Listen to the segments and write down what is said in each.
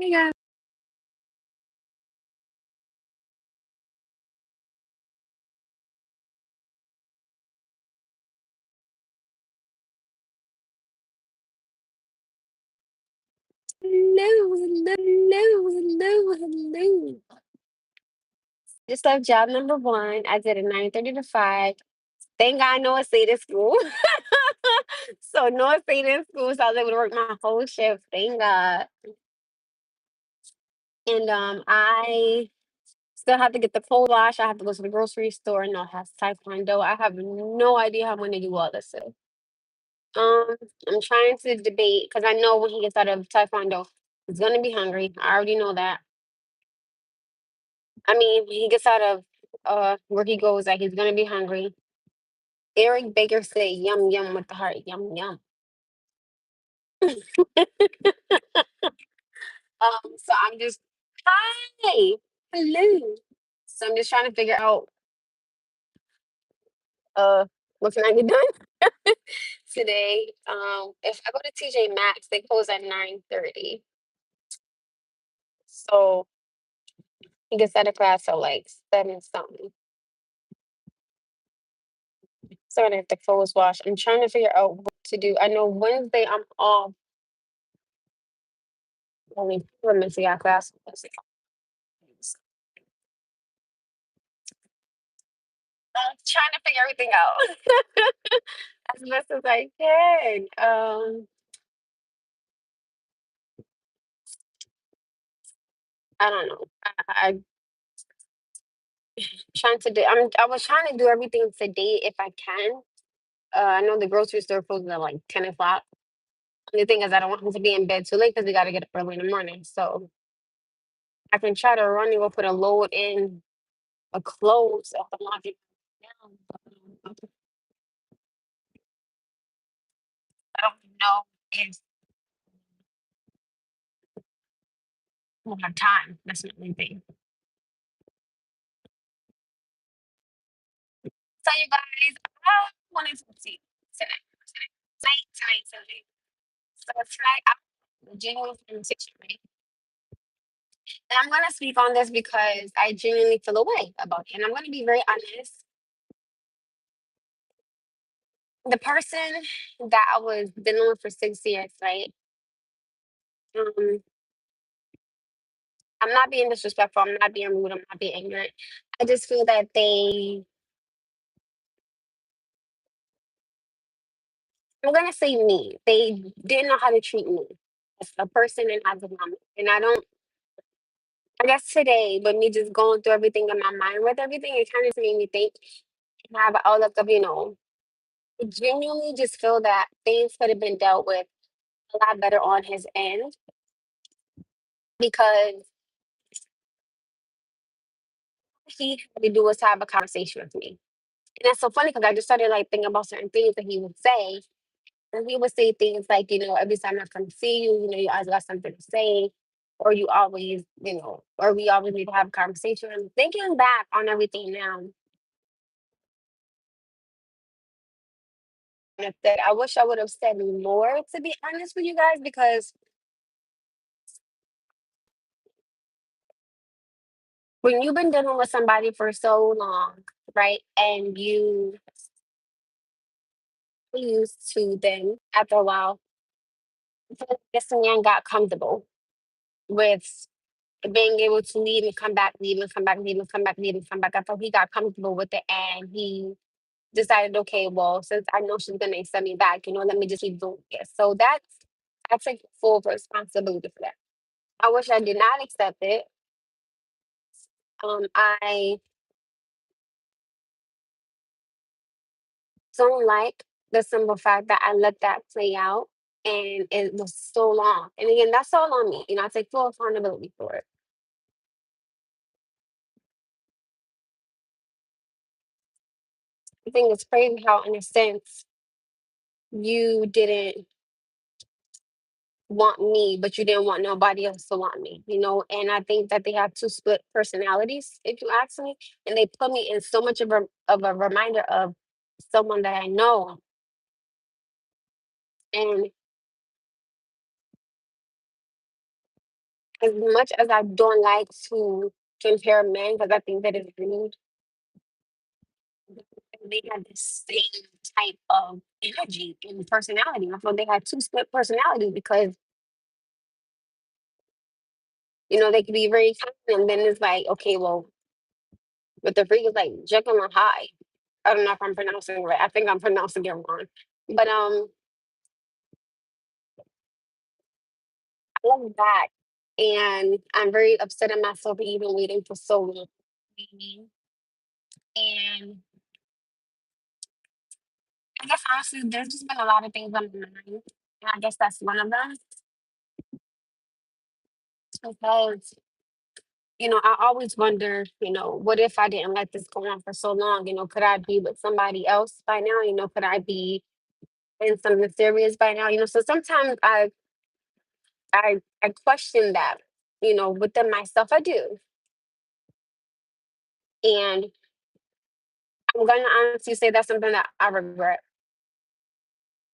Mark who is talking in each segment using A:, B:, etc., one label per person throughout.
A: Hey guys. Hello, hello, hello, hello. Just left job number one. I did a 9:30 to 5. Thank God no one stayed in school. So no one stayed in school, so I was able to work my whole shift. Thank God. And I still have to get the clothes wash. I have to go to the grocery store and I have taekwondo. I have no idea how I'm gonna do all this. Um, I'm trying to debate because I know when he gets out of taekwondo, he's gonna be hungry. I already know that. I mean, he gets out of where he goes, like he's gonna be hungry. Eric Baker said, "Yum yum" with the heart, yum yum. So I'm just hi, hello. So I'm just trying to figure out uh what can I get done today. If I go to TJ Maxx, they close at 9:30, so he gets out of class at like 7 something. So I'm gonna have to clothes wash. I'm trying to figure out what to do. I know Wednesday I'm off. Only 4 minutes to got class. I'm trying to figure everything out as best as I can. I don't know. I'm trying to do. I was trying to do everything today if I can. I know the grocery store closes at like 10 o'clock. The thing is, I don't want him to be in bed too late because we got to get up early in the morning. So I can try to run and go put a load in a clothes at the laundry now. But, I don't know if we'll have time. That's the only thing. So you guys, I wanted to see tonight. So tonight, I'm genuinely feeling situation, and I'm gonna speak on this because I genuinely feel a way about it. And I'm gonna be very honest. The person that I was dealing with for 6 years, right? Um, I'm not being disrespectful. I'm not being rude. I'm not being ignorant. I just feel that I'm gonna say me. They didn't know how to treat me as a person and as a woman. And I don't. I guess today, with me just going through everything in my mind with everything, it kind of made me think and have an outlook of, I genuinely just feel that things could have been dealt with a lot better on his end because he had to do was have a conversation with me. And that's so funny because I just started like thinking about certain things that he would say. And he would say things like, every time I come see you, you always got something to say, or you always, or we always need to have a conversation. And thinking back on everything now, that I wish I would have said more, to be honest with you guys, because when you've been dealing with somebody for so long, right, and you used to them after a while, I feel like this man got comfortable with being able to leave and come back, leave and come back, leave and come back, leave and come back. I thought he got comfortable with it and he decided, okay, well, since I know she's gonna accept me back, let me just keep doing it. So I take full responsibility for that. I wish I did not accept it. I don't like the simple fact that I let that play out and it was so long. And again, that's all on me. I take full accountability for it. I think it's crazy how, in a sense, you didn't want me, but you didn't want nobody else to want me. And I think that they have two split personalities, if you ask me, and they put me in so much of a reminder of someone that I know. And as much as I don't like to compare men because I think that it's rude, they had the same type of energy and personality. I feel they had two split personalities because they could be very kind, and then it's like, okay, well, but the freak is like Jekyll and Hyde. I don't know if I'm pronouncing it right. I think I'm pronouncing it wrong. But I love that. And I'm very upset at myself for even waiting for so long. Mhm. And I guess honestly, there's just been a lot of things on my mind. And I guess that's one of them. Because, I always wonder, what if I didn't let this go on for so long? Could I be with somebody else by now? Could I be in something serious by now? So sometimes I question that, within myself. I do. And I'm gonna honestly say that's something that I regret.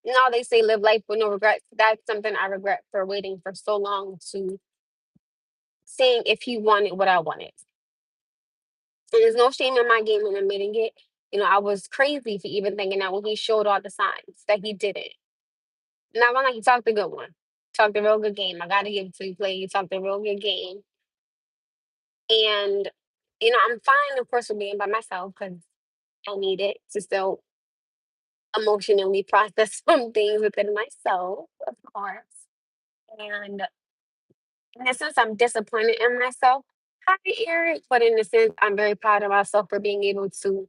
A: Now they say live life with no regrets. That's something I regret for waiting for so long to seeing if he wanted what I wanted. And there's no shame in my game in admitting it. I was crazy for even thinking that when he showed all the signs that he didn't. Not gonna lie, he talked a good one. Talked a real good game. I gotta give it to you, play. He talked a real good game. And, I'm fine, of course, with being by myself because I need it to still emotionally process some things within myself, of course. And in a sense, I'm disappointed in myself. Hi, Eric. But in a sense, I'm very proud of myself for being able to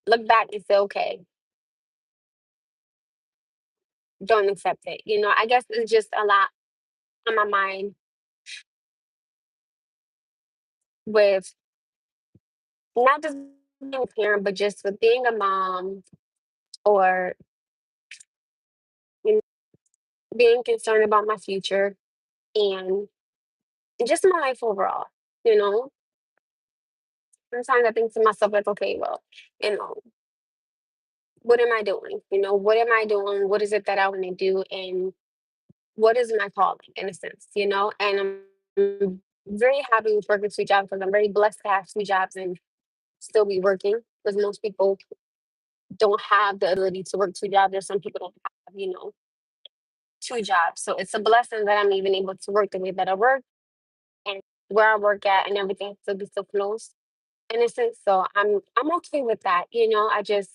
A: look back and say, okay, don't accept it. I guess it's just a lot on my mind with not just being a parent, but just with being a mom or you know, being concerned about my future and just my life overall. You know, Sometimes I think to myself, like, okay, well, you know, what am I doing? What am I doing? What is it that I want to do? And what is my calling in a sense, And I'm very happy with working two jobs because I'm very blessed to have two jobs and still be working because most people don't have the ability to work two jobs or some people don't have, two jobs. So it's a blessing that I'm even able to work the way that I work and where I work at and everything still be so close in a sense. So I'm okay with that, I just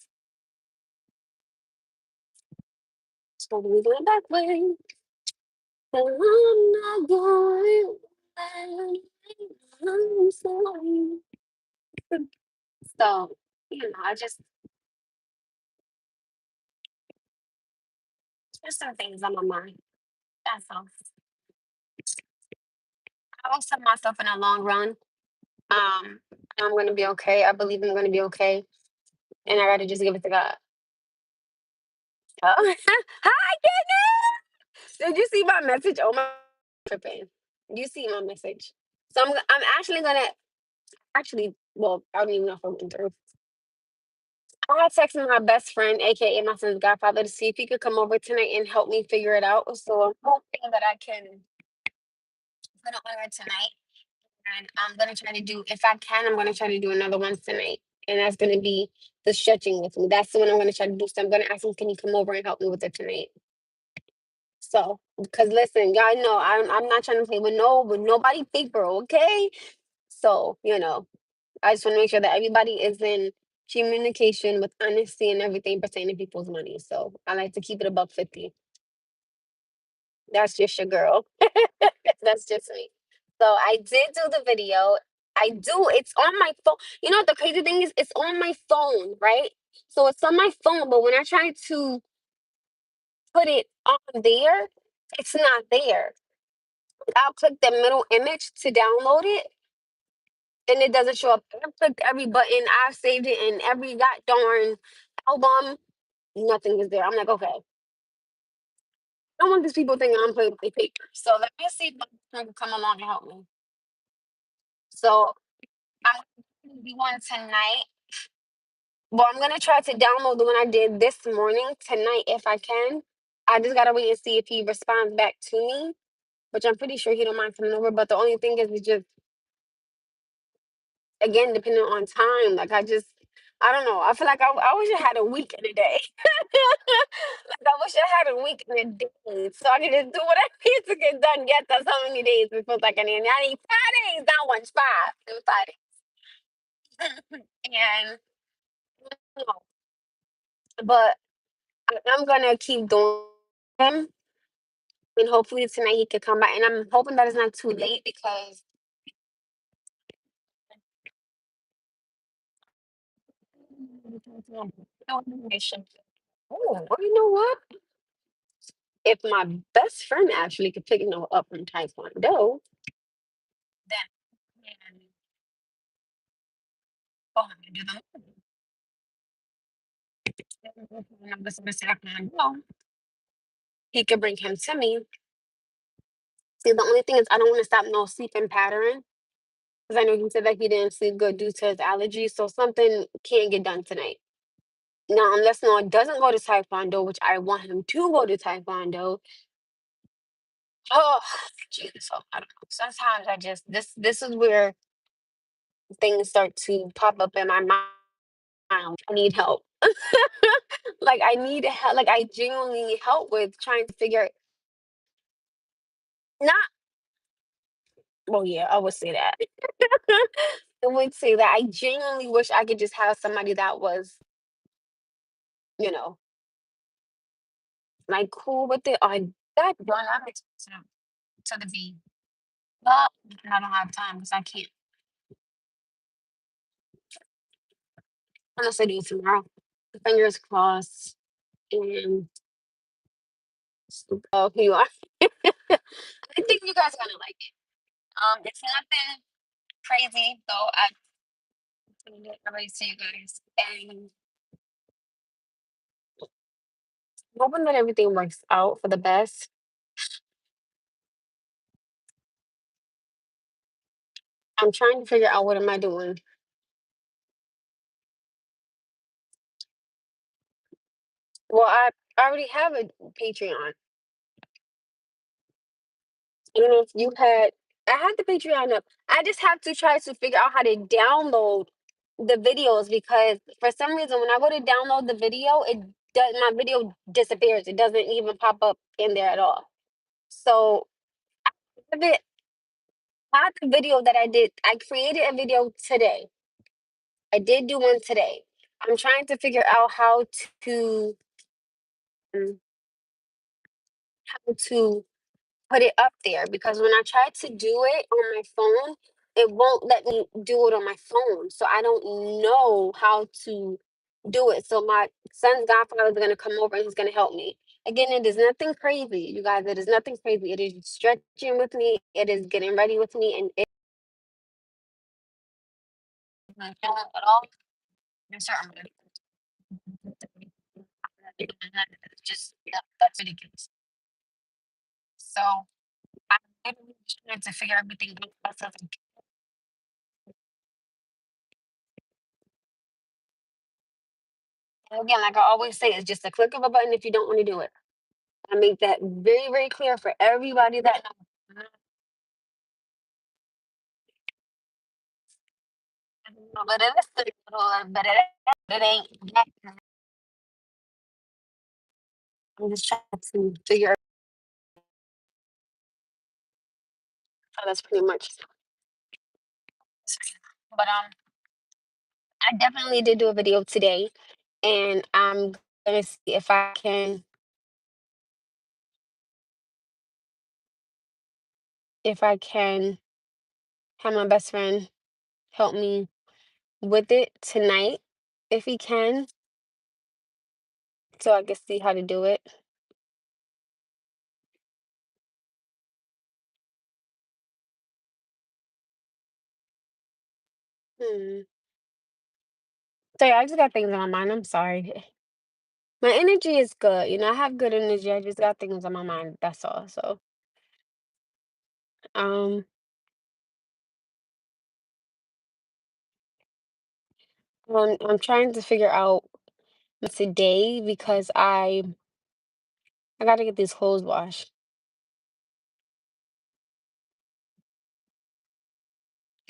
A: totally going back way. So I'm not going back. I'm sorry. So, I just some things on my mind. That's all. I will set myself in a long run. Um, I'm gonna be okay. I believe I'm gonna be okay. And I gotta just give it to God. Oh, hi, Did you see my message? Oh my tripping. You see my message. So I'm actually gonna well, I don't even know if I'm in through. I had texted my best friend, aka my son's godfather, to see if he could come over tonight and help me figure it out. So I'm hoping that I can put it on her tonight. And I'm gonna try to do, if I can, I'm gonna try to do another one tonight. And that's gonna be the stretching with me. That's the one I'm gonna try to do. So I'm gonna ask him, can you come over and help me with it tonight? So, because listen, y'all know I'm not trying to play with nobody paper, okay? So, I just want to make sure that everybody is in communication with honesty and everything pertaining to people's money. So I like to keep it above 50. That's just your girl. That's just me. So I did do the video. It's on my phone. The crazy thing is it's on my phone, right? So it's on my phone, but when I try to put it on there, it's not there. I'll click the middle image to download it, and it doesn't show up. I've clicked every button, I've saved it in every god darn album. Nothing is there. I'm like, okay. I don't want these people thinking I'm playing with their paper. So let me see if I can come along and help me. So I'm gonna do one tonight. Well, I'm gonna try to download the one I did this morning tonight if I can. I just gotta wait and see if he responds back to me. which I'm pretty sure he don't mind coming over. But the only thing is, we just again depending on time. Like I don't know. I feel like I wish I had a week in a day. Like I wish I had a week in a day, so I could just do what I need to get done. Yes, that's how many days it feels like I need 5 days, not one, 5. It was 5 days. And you know, but I'm gonna keep doing him, and hopefully tonight he could come by. And I'm hoping that it's not too late because oh, well, you know what? If my best friend actually could pick up from Taekwondo, then we can go home and do the Taekwondo. He could bring him to me. See, the only thing is, I don't want to stop no sleeping pattern because I know he said that he didn't sleep good due to his allergies. So something can't get done tonight. Now, unless Noah doesn't go to Taekwondo, which I want him to go to Taekwondo. Oh, Jesus. Oh, I don't know. Sometimes I just this is where things start to pop up in my mind. I need help. Like I need help. Like I genuinely need help with trying to figure not. Well, yeah, I would say that. I would say that I genuinely wish I could just have somebody that was, you know, like cool with it. I that dynamics to the V. But I don't have time because I can't unless I do it tomorrow. Fingers crossed. And oh, here you are. I think you guys are gonna like it. It's nothing crazy, though. I already see you guys, and hoping that everything works out for the best. I'm trying to figure out what am I doing. Well, I already have a Patreon. I don't know if you had. I had the Patreon up. I just have to try to figure out how to download the videos because for some reason when I go to download the video, it does my video disappears. It doesn't even pop up in there at all. So I had the video that I did. I created a video today. I did do one today. I'm trying to figure out um, how to put it up there because when I try to do it on my phone, it won't let me do it on my phone. So I don't know how to do it. So my son's godfather is going to come over and he's going to help me. Again, it is nothing crazy, you guys. It is nothing crazy. It is stretching with me. It is getting ready with me, and it not feeling at all. Yes, sir. I'm gonna- It's just that's ridiculous. So I'm literally just trying to figure everything out myself. And again, like I always say, it's just a click of a button if you don't want to do it. I make that very, very clear for everybody that knows. But it is but it ain't that. I'm just trying to figure out. So that's pretty much. But I definitely did do a video today, and I'm gonna see if I can have my best friend help me with it tonight, if he can, so I can see how to do it. Hmm. So yeah, I just got things on my mind. I'm sorry. My energy is good. I have good energy. I just got things on my mind. That's all. So, um, I'm trying to figure out today because I got to get these clothes washed.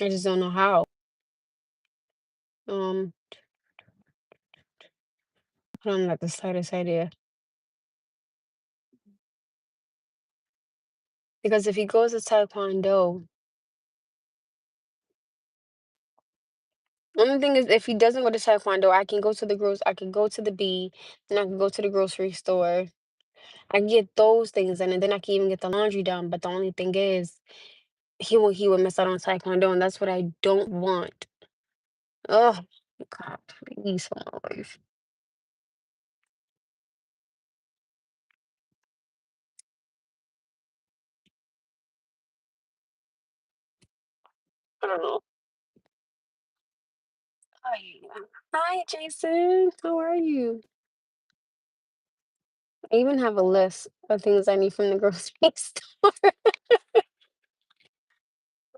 A: I just don't know how. Um, I don't have the slightest idea. Because if he goes to Taekwondo, only thing is if he doesn't go to Taekwondo, I can go to the B, then I can go to the grocery store. I can get those things in, and then I can even get the laundry done. But the only thing is he would miss out on Taekwondo, and that's what I don't want. Oh God, please for my life. I don't know. Hi, hi, Jason. How are you? I even have a list of things I need from the grocery store.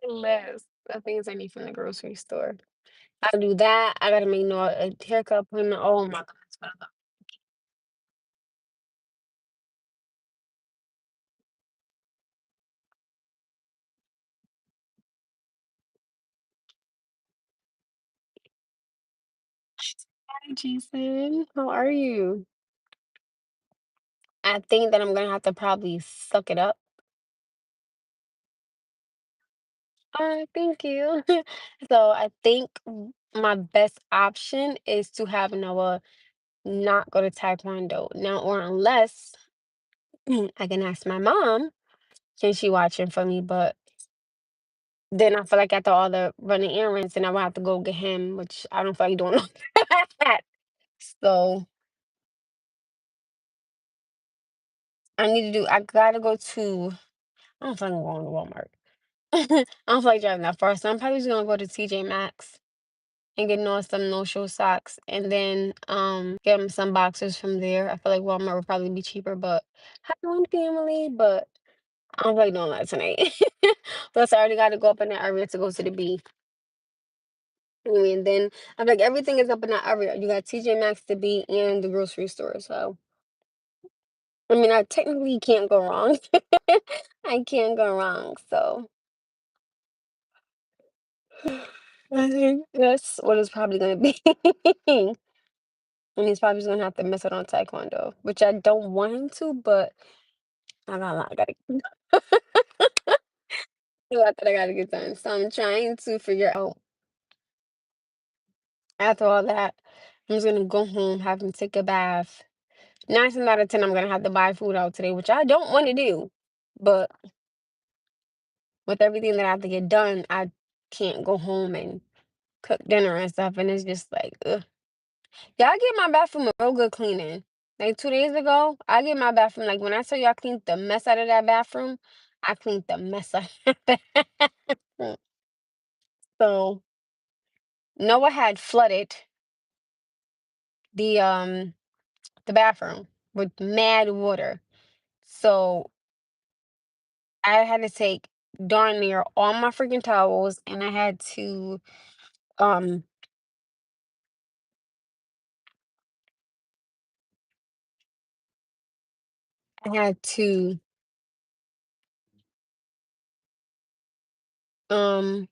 A: A list of things I need from the grocery store. I do that. I gotta make no a haircut appointment. Oh my God. Hi, Jason. How are you? I think that I'm gonna have to probably suck it up. Thank you. So I think my best option is to have Noah not go to Taekwondo now, or unless I can ask my mom, can she watch him for me? But then I feel like after all the running errands, then I would have to go get him, which I don't feel like doing all that. So I gotta go to, I don't feel like going to Walmart. I don't feel like driving that far, so I'm probably just gonna go to TJ Maxx and get Noah some no-show socks, and then get him some boxers from there. I feel like Walmart would probably be cheaper, but have my own family, but I don't feel like doing that tonight. Plus, I already got to go up in that area to go to the B. I mean, then I'm like everything is up in that area. You got TJ Maxx, the B, and the grocery store. So I mean, I technically can't go wrong. I can't go wrong. So I think that's what it's probably gonna be. And he's probably just gonna have to miss it on Taekwondo, which I don't want him to, but I got a lot I gotta a lot that I gotta get done. So I'm trying to figure out after all that, I'm just gonna go home, have him take a bath. 9 times out of 10, I'm gonna have to buy food out today, which I don't want to do. But with everything that I have to get done, I can't go home and cook dinner and stuff. And it's just like, ugh. Yeah, I get my bathroom a real good cleaning. Like 2 days ago, I get my bathroom. Like when I tell you I cleaned the mess out of that bathroom, I cleaned the mess out of that bathroom. So Noah had flooded the um the bathroom with mad water. So I had to take darn near all my freaking towels, and um I had to um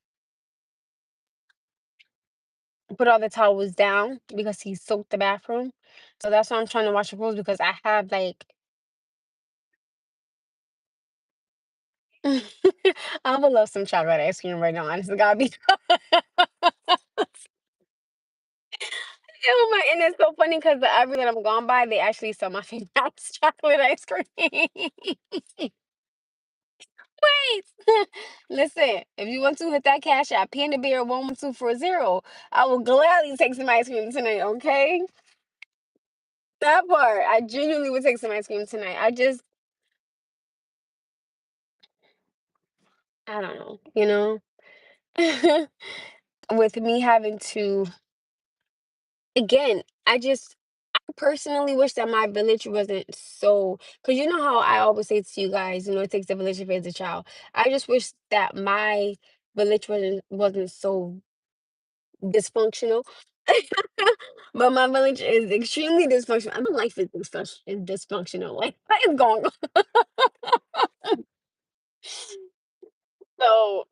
A: put all the towels down because he soaked the bathroom. So that's why I'm trying to wash the clothes because I have like I would love some chocolate ice cream right now, honestly, God, because oh my, and it's so funny because the every that I'm gone by, they actually sell my favorite chocolate ice cream. Wait, listen, if you want to hit that cash app, Panda Bear 11240, I will gladly take some ice cream tonight, okay? That part, I genuinely would take some ice cream tonight. I don't know, with me having to, again, I personally wish that my village wasn't so, because you know how I always say to you guys, it takes a village to raise a child. I just wish that my village wasn't so dysfunctional. But my village is extremely dysfunctional. My life is dysfunctional. Like, what is going on? So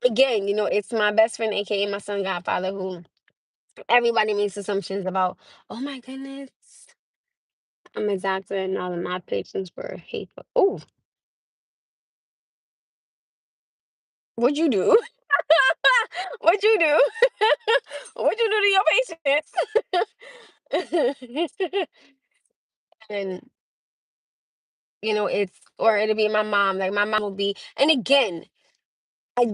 A: again, it's my best friend, aka my son godfather, who everybody makes assumptions about. Oh my goodness. I'm exactly, and all of my patients were hateful. Oh, what'd you do? What'd you do? What'd you do to your patients? And it's, or it'll be my mom. Like my mom will be, and again, I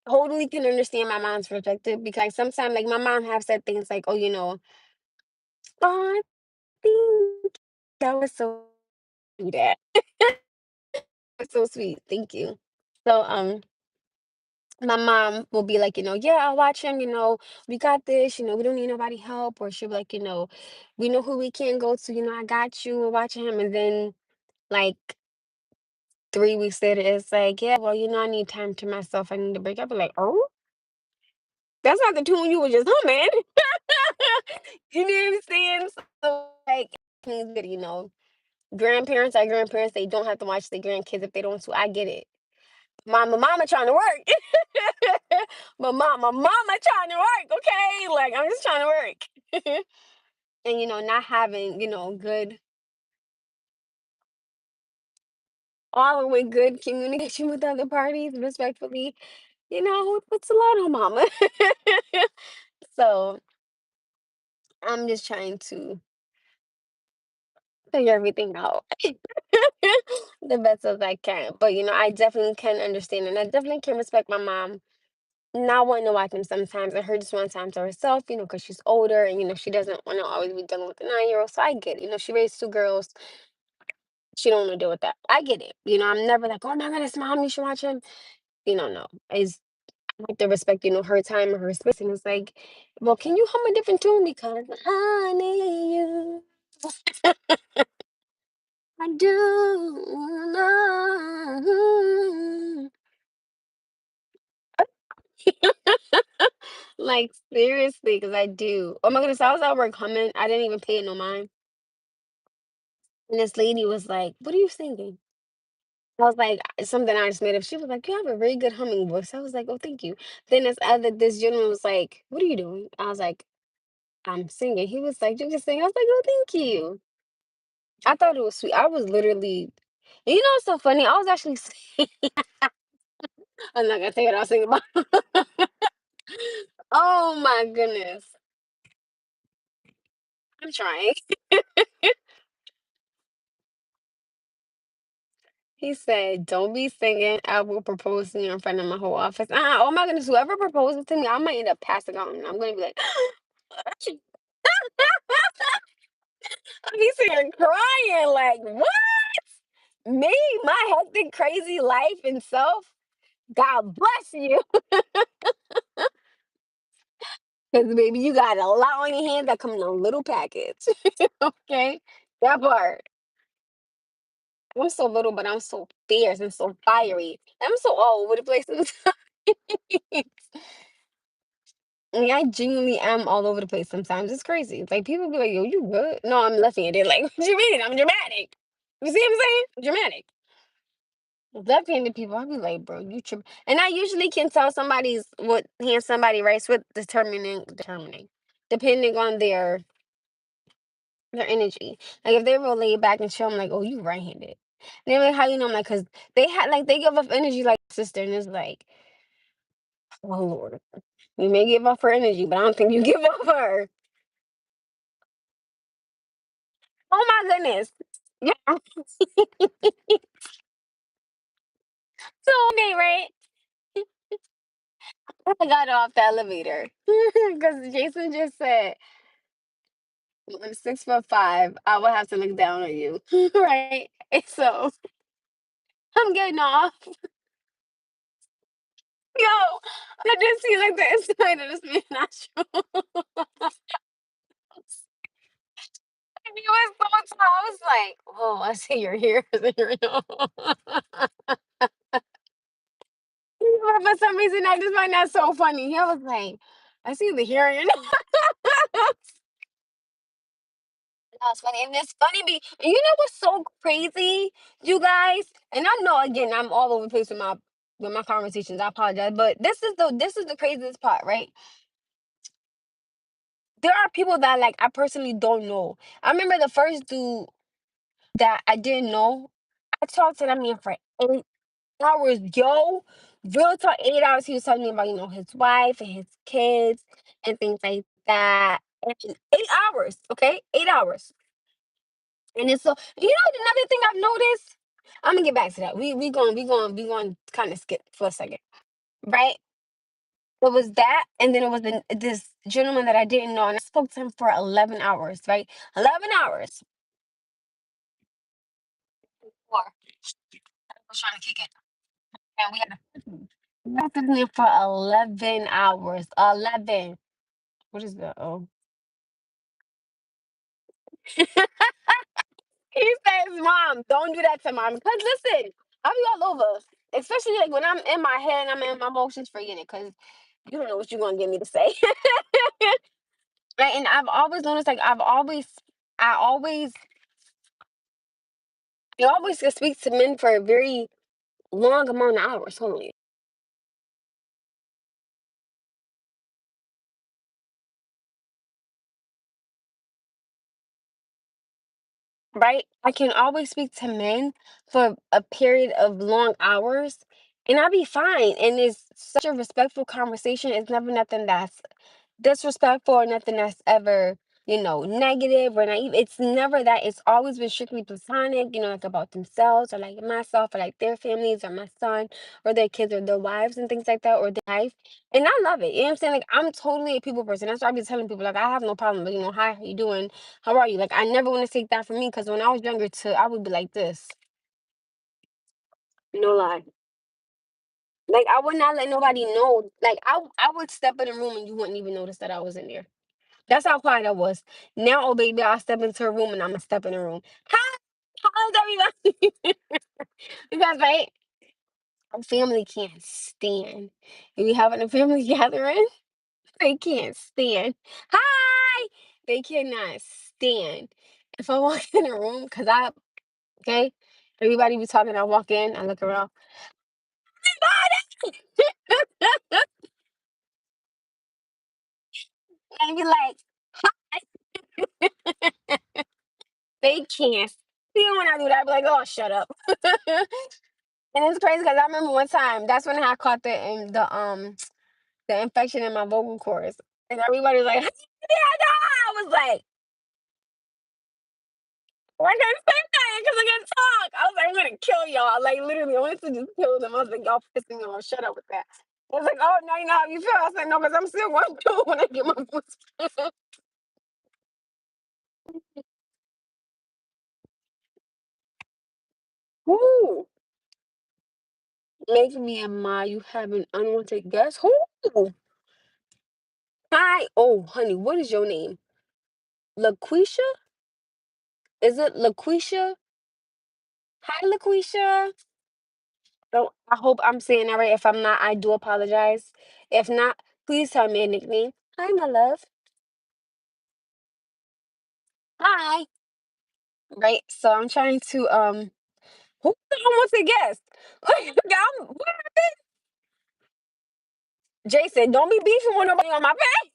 A: totally can understand my mom's perspective, because sometimes, like, my mom have said things like, "Oh, oh, I think that was so sweet. That was so sweet. Thank you." So, my mom will be like, "Yeah, I'll watch him. We got this. We don't need nobody help." Or she'll be like, "We know who we can go to. I got you. We're watching him." And then, like, 3 weeks later, it's like, "Yeah, well, I need time to myself. I need to break up." I'm like, "Oh, that's not the tune you were just humming." You know what I'm saying? So, like, means that, grandparents are grandparents. They don't have to watch their grandkids if they don't want to. I get it. Mama trying to work. My mama trying to work. Okay, like, I'm just trying to work. And not having good, all the way good communication with other parties, respectfully. It's a lot on mama. So I'm just trying to figure everything out the best as I can. But I definitely can understand, and I definitely can respect my mom not wanting to watch him sometimes. And her just one time to herself, because she's older, and she doesn't want to always be dealing with the 9-year old. So I get it. She raised two girls. She don't want to deal with that. I get it. I'm never like, oh my goodness, mom, you should watch him. No. It's like to respect, her time and her space. And it's like, well, can you hum a different tune? Because I need you. I do know. Like, seriously, because I do. Oh my goodness, I was at work humming. I didn't even pay it no mind. And this lady was like, "What are you singing?" I was like, something I just made up. She was like, "You have a very good humming voice." I was like, "Oh, thank you." Then this gentleman was like, "What are you doing?" I was like, "I'm singing." He was like, "You can sing." I was like, "Oh, thank you." I thought it was sweet. I was literally, what's so funny? I was actually singing. I'm not gonna tell you what I was singing about. Oh my goodness. I'm trying. He said, "Don't be singing. I will propose to you in front of my whole office." Oh my goodness, whoever proposes to me, I might end up passing out. And I'm gonna be like, I'll be sitting here crying, like, what? Me, my hectic, crazy life and self. God bless you. Because, baby, you got a lot on your hands that come in a little package. Okay? That part. I'm so little, but I'm so fierce and so fiery. I'm so all over the place sometimes. I genuinely am all over the place sometimes. It's crazy. It's like people be like, "Yo, you good?" No, I'm left-handed. Like, what you mean? I'm dramatic. You see what I'm saying? Dramatic. Left-handed people, I'll be like, "Bro, you trip." And I usually can tell somebody's what hand somebody writes with, depending on their energy. Like, if they're real laid back and chill, I'm like, "Oh, you right-handed." And they're like, "How you know?" I'm like, "Cause they give off energy like sister," and it's like, "Oh Lord, you may give off her energy, but I don't think you give off her." Oh my goodness. Yeah. So okay, right? I got off the elevator because Jason just said, "I'm 6'5". I will have to look down on you, right? And so I'm getting off. Yo, I just see like the inside of this man nostril. And he was so tall. I was like, "Oh, I see you're here." For some reason, I just find that so funny. I was like, "I see the hearing." That's funny. And it's funny and you know what's so crazy, you guys? And I know again, I'm all over the place with my with my conversations. I apologize, but this is the craziest part, right? There are people that like I personally don't know. I remember the first dude that I didn't know. I talked to that man for 8 hours, yo. Real talk, 8 hours. He was telling me about, his wife and his kids and things like that. And 8 hours, okay? 8 hours. And it's so another thing I've noticed. I'm gonna get back to that. We going kind of skip for a second, right? It was that, and then it was this gentleman that I didn't know, and I spoke to him for 11 hours, right? 11 hours. Or I was trying to kick it, and we had a we had to there for 11 hours. 11. What is that? Oh, he says, "Mom, don't do that to mom." Because listen, I'll be all over, especially like when I'm in my head and I'm in my emotions, forget it, because you don't know what you're gonna get me to say. Right, and I've always noticed, like I always, I always can speak to men for a very long amount of hours. Hold on. Right? I can always speak to men for a period of long hours and I'll be fine. And it's such a respectful conversation. It's never nothing that's disrespectful or nothing that's ever, negative or naive. It's never that. It's always been strictly platonic, like about themselves or like myself or like their families or my son or their kids or their wives and things like that or their life. And I love it. You know what I'm saying? Like I'm totally a people person. That's why I be telling people like I have no problem, but hi, how you doing? How are you? Like I never want to take that from me because when I was younger too, I would be like this. No lie. Like I would not let nobody know. Like I would step in a room and you wouldn't even notice that I was in there. That's how quiet I was. Now, oh baby, I'll step into a room and I'm gonna step in a room. Hi, how's everybody? Because right, our family can't stand. If we having a family gathering, they can't stand. Hi, they cannot stand. If I walk in a room, okay, everybody be talking. I walk in, I look around, and be like, they can't. See when I do that, I be like, oh, shut up. And it's crazy because I remember one time. That's when I caught the infection in my vocal cords, and everybody was like, "Yeah, I was like, "Why can't say nothing? Because I can't talk." I was like, "I'm gonna kill y'all." Like literally, I wanted to just kill them. I was like, "Y'all pissing me off. Shut up with that." I was like, "Oh, now you know how you feel." I was like, "No, because I'm still going through it when I get my voice." Who make me admire you have an unwanted guest? Who? Hi. Oh, honey, what is your name? LaQuisha? Is it LaQuisha? Hi, LaQuisha. So I hope I'm saying that right. If I'm not, I do apologize. If not, please tell me a nickname. Hi, my love. Hi. Right. So I'm trying to who the hell wants to guess? What? Jason, don't be beefing with nobody on my page.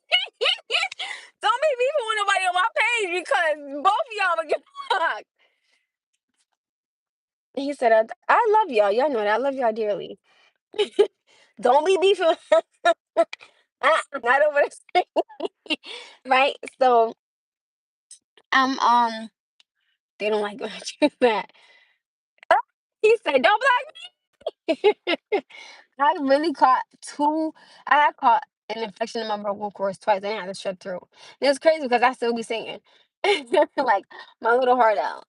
A: Don't be beefing with nobody on my page because both of y'all will get blocked. He said, I love y'all. Y'all know that. I love y'all dearly. Don't be beefing. Not over the right? So they don't like when I do that. He said, "Don't block me." I really caught two. I had caught an infection in my vocal cords twice, and I had to shut through. And it's crazy because I still be singing, like my little heart out.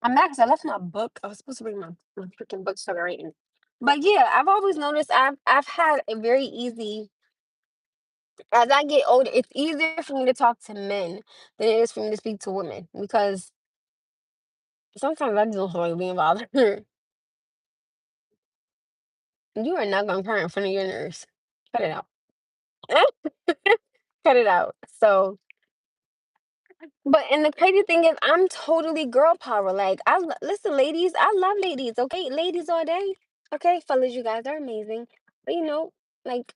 A: I'm mad 'cause I left my book. I was supposed to bring my freaking book started writing. But yeah, I've always noticed I've had a very easy. As I get older, it's easier for me to talk to men than it is for me to speak to women because sometimes I just don't feel like being bothered. You are not gonna cry in front of your nurse. Cut it out. Cut it out. So But and the crazy thing is, I'm totally girl power. Like listen, ladies, I love ladies. Okay, ladies all day. Okay, fellas, you guys are amazing. But like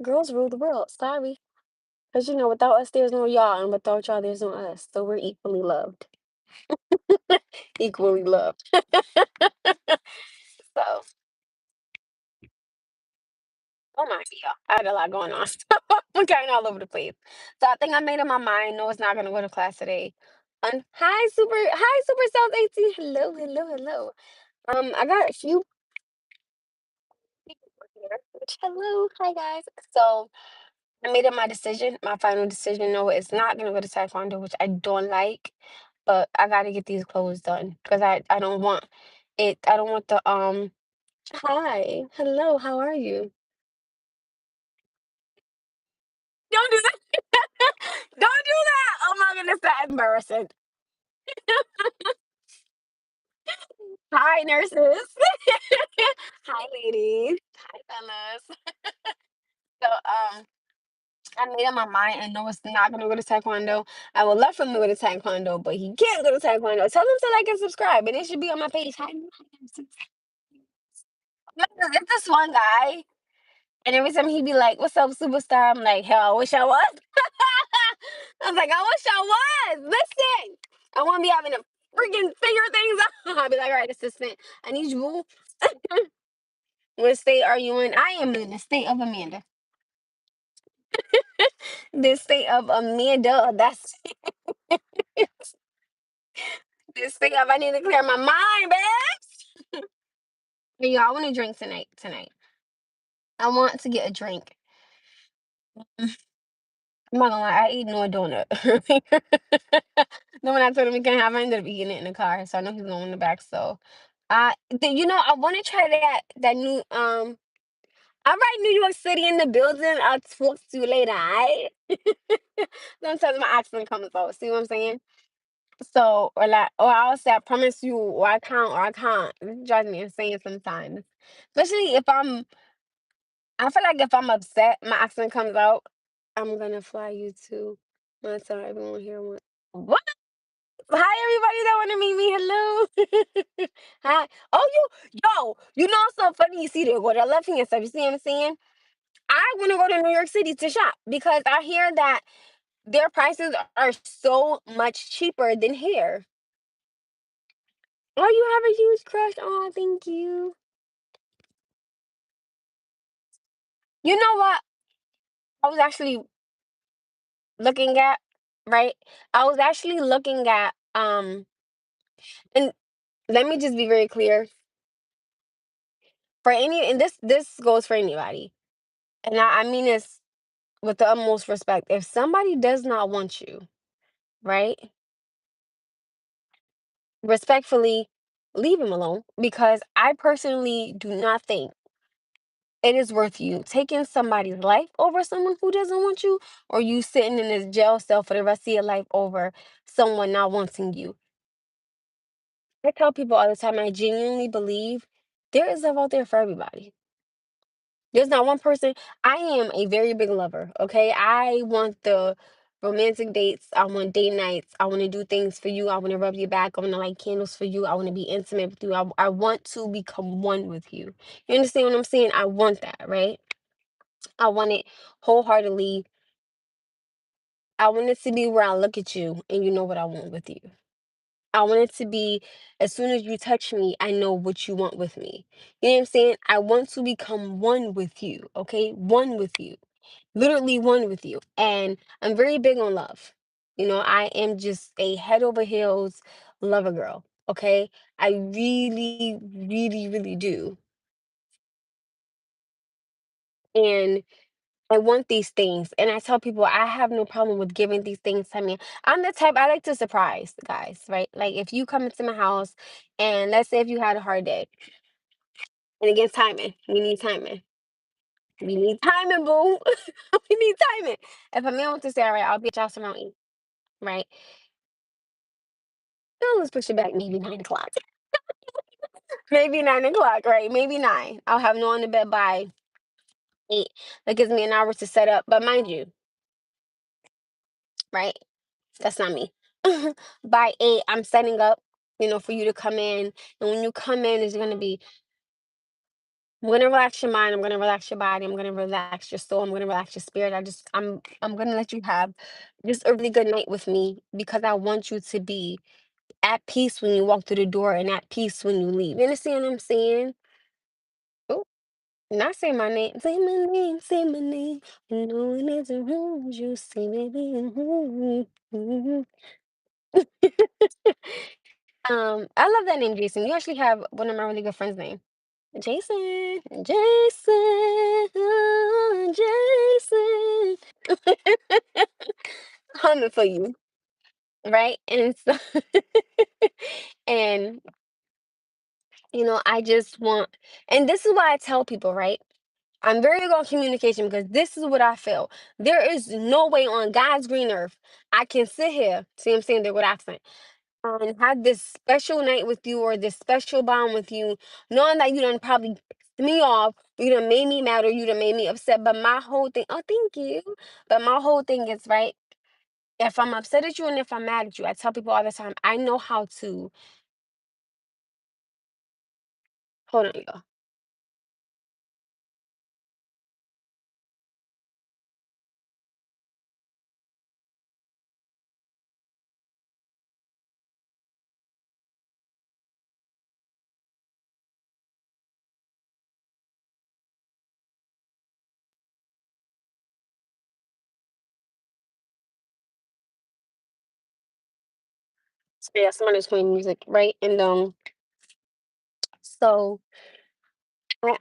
A: girls rule the world. Sorry, because without us, there's no y'all, and without y'all, there's no us. So we're equally loved. Equally loved. So, oh my god, I had a lot going on. So I'm kind of all over the place. So I think I made up my mind. No, it's not gonna go to class today. Hi, super South 18. Hello, hello, hello. I got a few people here. Which, hello, hi guys. So I made up my decision, my final decision. No, it's not gonna go to Taekwondo, which I don't like, but I gotta get these clothes done because I don't want it. I don't want the Hi, hello, how are you? Don't do that. Don't do that. Oh my goodness, that's embarrassing. Hi, nurses. Hi, ladies. Hi, fellas. So, I made up my mind and no, it's not gonna go to Taekwondo. I would love for him to go to Taekwondo, but he can't go to Taekwondo. Tell him to like and subscribe, and it should be on my page. Hi, nurses. No, it's this one guy, and every time he be like, "What's up, superstar?" I'm like, "Hell, I wish I was." I was like, "I wish I was." Listen, I want to be having to freaking figure things out. I'll be like, "All right, assistant, I need you." What state are you in? I am in the state of Amanda. The state of Amanda. That's the state of I need to clear my mind, bitch. Hey, y'all, I want to drink tonight. Tonight, I want to get a drink. I'm not gonna lie, I ate no donut. Then when I told him he can't have, I ended up eating it in the car. So I know he's going in the back. So, I want to try that new All right, New York City in the building. I'll talk to you later. Alright? Sometimes my accent comes out. See what I'm saying? So, or I'll say, I promise you, or I can't, or I can't. It drives me insane sometimes. Especially if I feel like if I'm upset, my accent comes out. I'm gonna fly you to. I'm tell everyone here what? Hi, everybody that want to meet me. Hello. Hi. Oh, you know, it's so funny. You see the go to left hand stuff. You see what I'm saying? I want to go to New York City to shop because I hear that their prices are so much cheaper than here. Oh, you have a huge crush. Oh, thank you. You know what? I was actually looking at, right? I was actually looking at, and let me just be very clear for and this goes for anybody, and I mean this with the utmost respect. If somebody does not want you, right? Respectfully, leave him alone because I personally do not think it is worth you taking somebody's life over someone who doesn't want you, or you sitting in this jail cell for the rest of your life over someone not wanting you. I tell people all the time, I genuinely believe there is love out there for everybody. There's not one person. I am a very big lover. Okay. I want the romantic dates. I want date nights. I want to do things for you. I want to rub your back. I want to light candles for you. I want to be intimate with you. I want to become one with you. You understand what I'm saying? I want that, right? I want it wholeheartedly. I want it to be where I look at you and you know what I want with you. I want it to be as soon as you touch me, I know what you want with me. You know what I'm saying? I want to become one with you, okay? One with you. Literally one with you. And I'm very big on love. I am just a head over heels lover girl, okay? I really, really, really do. And I want these things. And I tell people I have no problem with giving these things to me. I'm the type I like to surprise the guys, right? Like if you come into my house and let's say if you had a hard day, and again timing. We need timing. We need timing, boo. We need timing. If a man wants to say, all right, I'll be at y'all around 8, right? Oh, let's push it back maybe 9 o'clock. Maybe 9 o'clock, right? Maybe 9. I'll have no on the bed by 8. That gives me an hour to set up. But mind you, right? That's not me. By 8, I'm setting up, for you to come in. And when you come in, it's gonna be, I'm gonna relax your mind, I'm gonna relax your body, I'm gonna relax your soul, I'm gonna relax your spirit. I'm gonna let you have just a really good night with me because I want you to be at peace when you walk through the door and at peace when you leave. You understand what I'm saying? Oh, not say my name. Say my name, say my name. No one is around you. Say my name. I love that name, Jason. You actually have one of my really good friends' name. Jason. Jason. Jason. Humming for you, right? And so and I just want, and this is why I tell people, right? I'm very big on communication because this is what I feel. There is no way on God's green earth I can sit here, see what I'm saying, there with accent, and have this special night with you or this special bond with you, knowing that you done probably pissed me off, you done made me mad, or you done made me upset. But my whole thing, oh, thank you. But my whole thing is, right, if I'm upset at you and if I'm mad at you, I tell people all the time, I know how to, hold on, y'all. So yeah, somebody's playing music, right? And so I,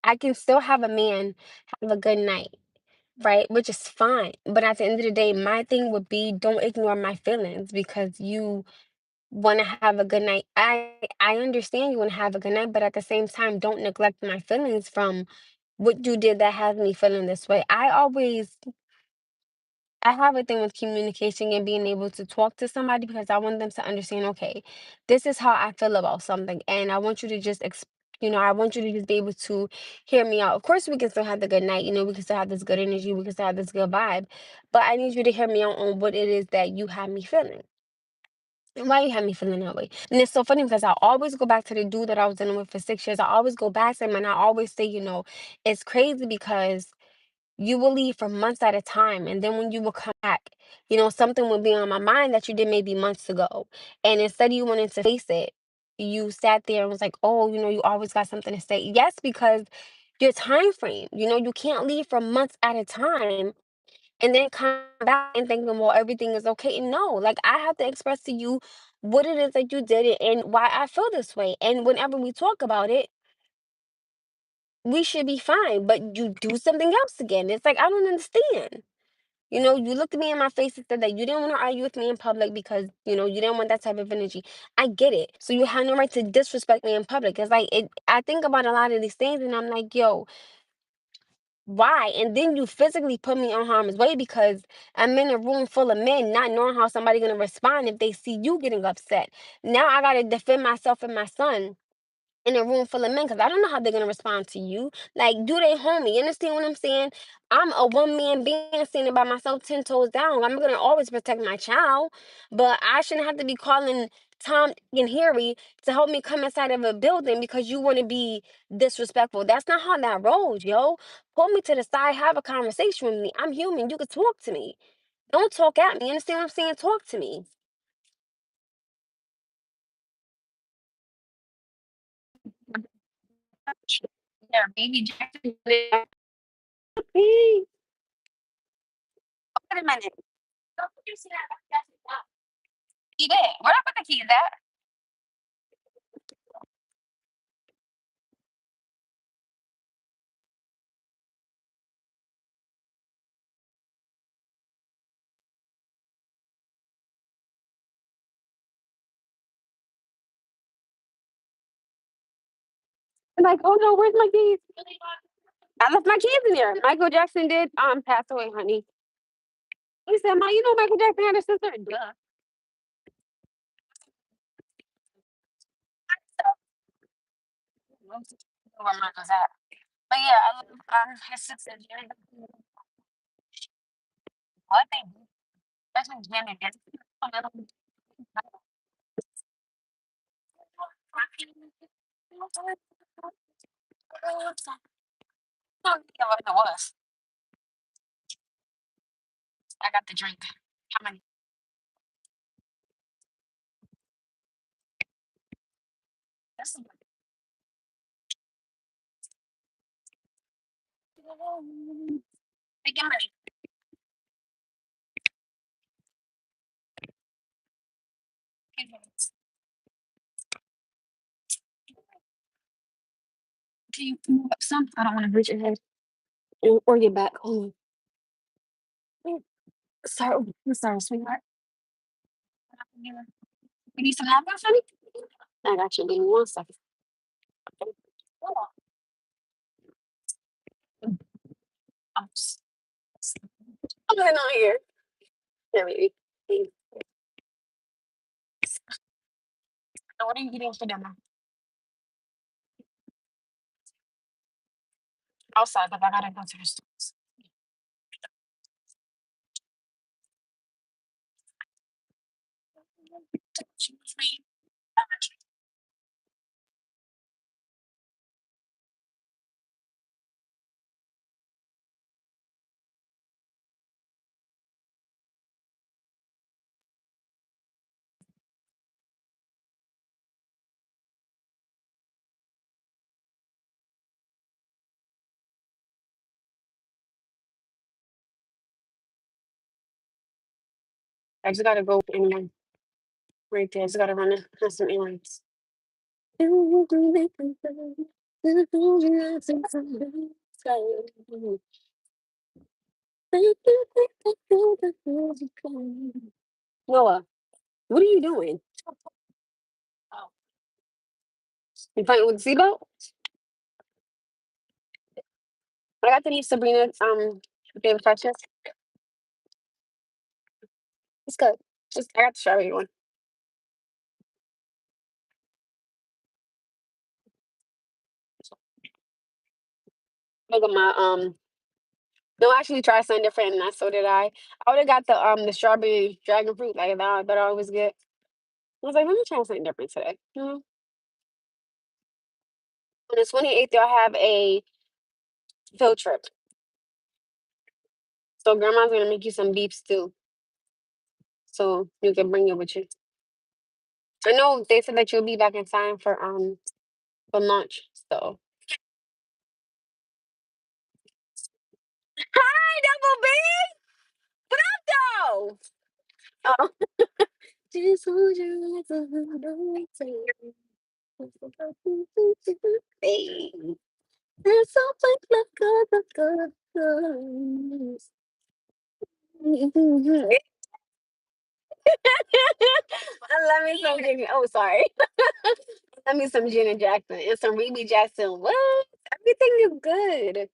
A: I can still have a man have a good night, right? Which is fine. But at the end of the day, my thing would be, don't ignore my feelings because you want to have a good night. I understand you want to have a good night, but at the same time, don't neglect my feelings from what you did that has me feeling this way. I have a thing with communication and being able to talk to somebody because I want them to understand, okay, this is how I feel about something. And I want you to just, I want you to just be able to hear me out. Of course, we can still have the good night, we can still have this good energy, we can still have this good vibe. But I need you to hear me out on what it is that you have me feeling. And why you have me feeling that way? And it's so funny because I always go back to the dude that I was dealing with for 6 years. I always go back to him and I always say, it's crazy because you will leave for months at a time. And then when you will come back, something will be on my mind that you did maybe months ago. And instead of you wanting to face it, you sat there and was like, oh, you always got something to say. Yes, because your time frame, you can't leave for months at a time and then come back and thinking, well, everything is okay. No, like I have to express to you what it is that you did and why I feel this way. And whenever we talk about it, we should be fine. But you do something else again. It's like, I don't understand. You looked at me in my face and said that you didn't want to argue with me in public because, you didn't want that type of energy. I get it. So you have no right to disrespect me in public. It's like, I think about a lot of these things and I'm like, yo, why? And then you physically put me on harm's way because I'm in a room full of men, not knowing how somebody gonna respond if they see you getting upset. Now I gotta defend myself and my son in a room full of men because I don't know how they're gonna respond to you. Like, do they homie? You understand what I'm saying? I'm a one man being standing by myself 10 toes down. I'm gonna always protect my child, but I shouldn't have to be calling Tom and Harry to help me come inside of a building because you want to be disrespectful. That's not how that rolls, yo. Pull me to the side, have a conversation with me. I'm human. You could talk to me. Don't talk at me. You understand what I'm saying? Talk to me. Yeah, baby Jackson. Wait a minute. Don't you see that? He did. Where I put the keys at? I'm like, oh no, where's my keys? I left my keys in there. Michael Jackson did pass away, honey. He said, Ma, Michael Jackson had a sister? Duh. So, where Michael's at. But yeah, I love his sister. Janet. What they do? That's what Jenny gets. I got the drink. How many? This is big money. Can you move up some? I don't want to reach your head or your back. Hold on. Sorry, I'm sorry, sweetheart. You need some help, honey? I got you. Give me 1 second. I'm s- I'm on here. There, baby. Thanks. So what are you eating for dinner? Outside, but I gotta go to the stores. I just gotta go in right there. I just gotta run it. Have some errands. Noah, what are you doing? Oh, you playing with the seatbelt? I got to need Sabrina David Fletcher. It's good. Just I got the strawberry one. Look at my no, I actually tried something different and so did I. I would have got the strawberry dragon fruit like that I always get. I was like, let me try something different today. On the 28th, y'all have a field trip. So grandma's gonna make you some beef stew. So you can bring it with you. I know they said that you'll be back in time for lunch. So hi, Double B. What up, though? Oh. Just hold your eyes on the same. Hey, there's something like good. I love me some Jimmy. Oh, sorry. Love me some Janet Jackson and some Rebe Jackson. What? Everything is good.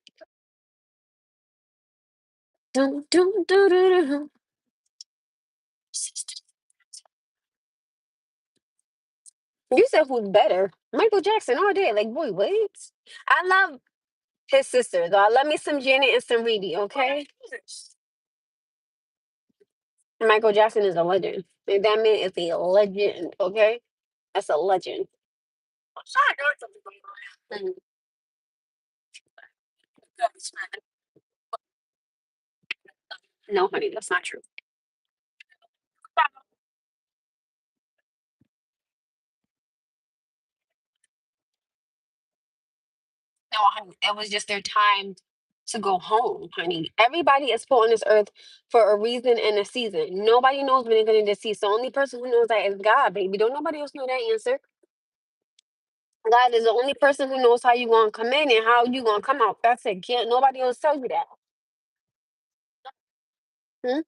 A: Dun, dun, dun, dun, dun. You said who's better? Michael Jackson all day. Like, boy, what? I love his sister, though. I love me some Janet and some Rebe, okay? Michael Jackson is a legend. Like, that man is a legend, okay? That's a legend. Mhm. No, honey, that's not true. No, honey, it was just their time to go home, honey. Everybody is put on this earth for a reason and a season. Nobody knows when they're going to decease. The only person who knows that is God, baby. Don't nobody else know that answer. God is the only person who knows how you going to come in and how you going to come out. That's it. Can't nobody else tell you that. Hmm?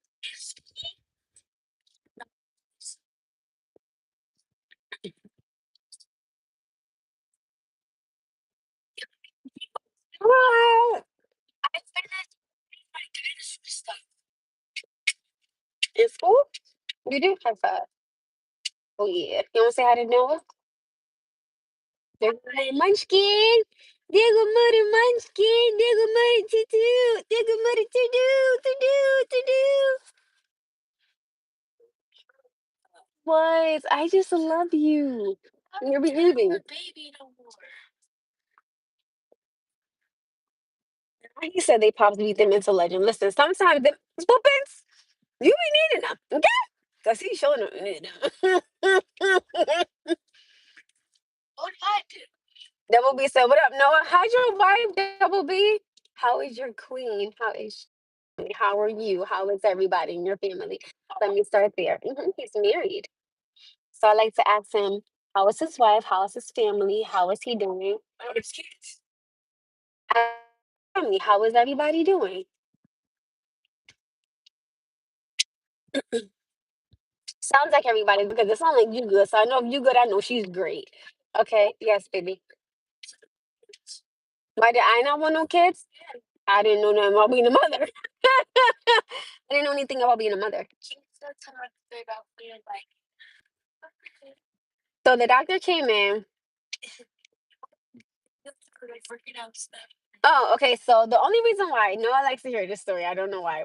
A: What? I finished my dinosaur stuff in school. You do high five. Oh, yeah. You want to say hi to Noah? Say hi, Munchkin. Digga muddy munchkin, digga muddy to do, digga muddy to do, to do, to do. What? I just love you. You're behaving. He said they pops beat them into legend. Listen, sometimes them whoopings, you be needing them, okay? Cause he's showing them. You need them. Double B said, "What up, Noah? How's your wife, Double B? How is your queen? How is she? How are you? How is everybody in your family?" Let me start there. He's married, so I like to ask him, "How is his wife? How is his family? How is he doing? Family, how is everybody doing?" Sounds like everybody because it sounds like you good. So I know if you good, I know she's great. Okay, yes, baby. Why did I not want no kids? I didn't know nothing about being a mother. I didn't know anything about being a mother. So the doctor came in. Oh, okay. So the only reason why, no, I like to hear this story. I don't know why.